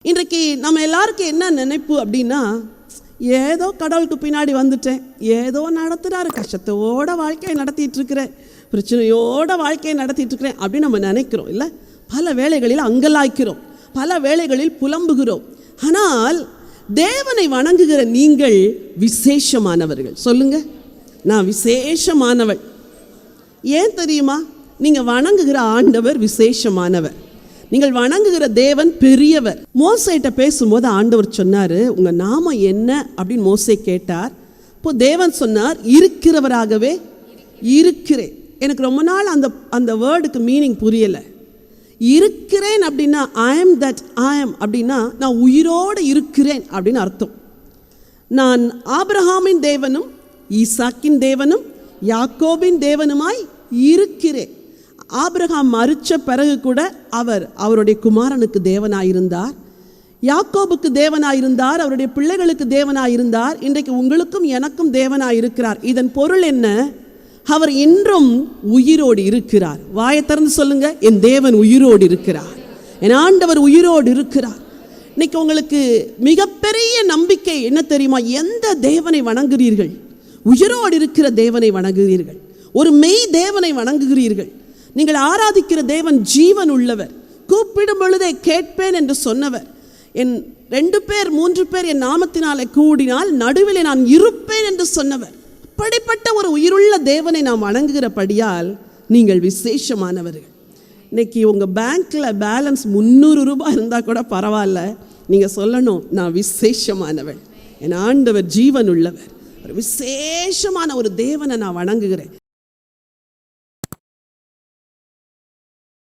இன்றைக்கு நம்ம எல்லாருக்கும் என்ன நினைப்பு அப்படின்னா, ஏதோ கடவுளுக்கு பின்னாடி வந்துட்டேன், ஏதோ நடத்துகிறாரு, கஷ்டத்தோட வாழ்க்கையை நடத்திட்டு இருக்கிறேன், பிரச்சனையோட வாழ்க்கையை நடத்திட்டு இருக்கிறேன் அப்படின்னு நம்ம நினைக்கிறோம். இல்லை, பல வேளைகளில் அங்கலாய்க்கிறோம், பல வேளைகளில் புலம்புகிறோம். ஆனால் தேவனை வணங்குகிற நீங்கள் விசேஷமானவர்கள். சொல்லுங்க, நான் விசேஷமானவள். ஏன் தெரியுமா? நீங்கள் வணங்குகிற ஆண்டவர் விசேஷமானவர், நீங்கள் வணங்குகிற தேவன் பெரியவர். மோசேட்ட பேசும்போது ஆண்டவர் சொன்னார், உங்கள் நாமம் என்ன அப்படின்னு மோசே கேட்டார். இப்போ தேவன் சொன்னார், இருக்கிறவராகவே இருக்கிறேன். எனக்கு ரொம்ப நாள் அந்த வேர்டுக்கு மீனிங் புரியலை. இருக்கிறேன் அப்படின்னா I am that I am அப்படின்னா நான் உயிரோடு இருக்கிறேன் அப்படின்னு அர்த்தம். நான் ஆபிரகாமின் தேவனும் ஈசாக்கின் தேவனும் யாக்கோபின் தேவனுமாய் இருக்கிறேன். ஆபிரகாம் மரித்த பிறகு கூட அவருடைய குமாரனுக்கு தேவனாயிருந்தார், யாக்கோபுக்கு தேவனாயிருந்தார், அவருடைய பிள்ளைகளுக்கு தேவனாயிருந்தார். இன்றைக்கு உங்களுக்கும் எனக்கும் தேவனாயிருக்கிறார். இதன் பொருள் என்ன? அவர் இன்றும் உயிரோடு இருக்கிறார். வாயை திறந்து சொல்லுங்க, என் தேவன் உயிரோடு இருக்கிறார், என் ஆண்டவர் உயிரோடு இருக்கிறார். இன்னைக்கு உங்களுக்கு மிகப்பெரிய நம்பிக்கை என்ன தெரியுமா? எந்த தேவனை வணங்குகிறீர்கள்? உயிரோடு இருக்கிற தேவனை வணங்குகிறீர்கள், ஒரு மெய் தேவனை வணங்குகிறீர்கள். நீங்கள் ஆராதிக்கிற தேவன் ஜீவன் உள்ளவர், கூப்பிடும் பொழுதே கேட்பேன் என்று சொன்னவர், என் 2 பேர் 3 பேர் என் நாமத்தினாலே கூடினால் நடுவில் நான் இருப்பேன் என்று சொன்னவர். அப்படிப்பட்ட ஒரு உயிருள்ள தேவனை நாம் வணங்குகிறபடியால் நீங்கள் விசேஷமானவர்கள். இன்னைக்கு உங்கள் பேங்க்கில் பேலன்ஸ் 300 ரூபாய் இருந்தால் கூட பரவாயில்ல, நீங்கள் சொல்லணும், நான் விசேஷமானவள், என் ஆண்டவர் ஜீவன் உள்ளவர், ஒரு விசேஷமான ஒரு தேவனை நான் வணங்குகிறேன்.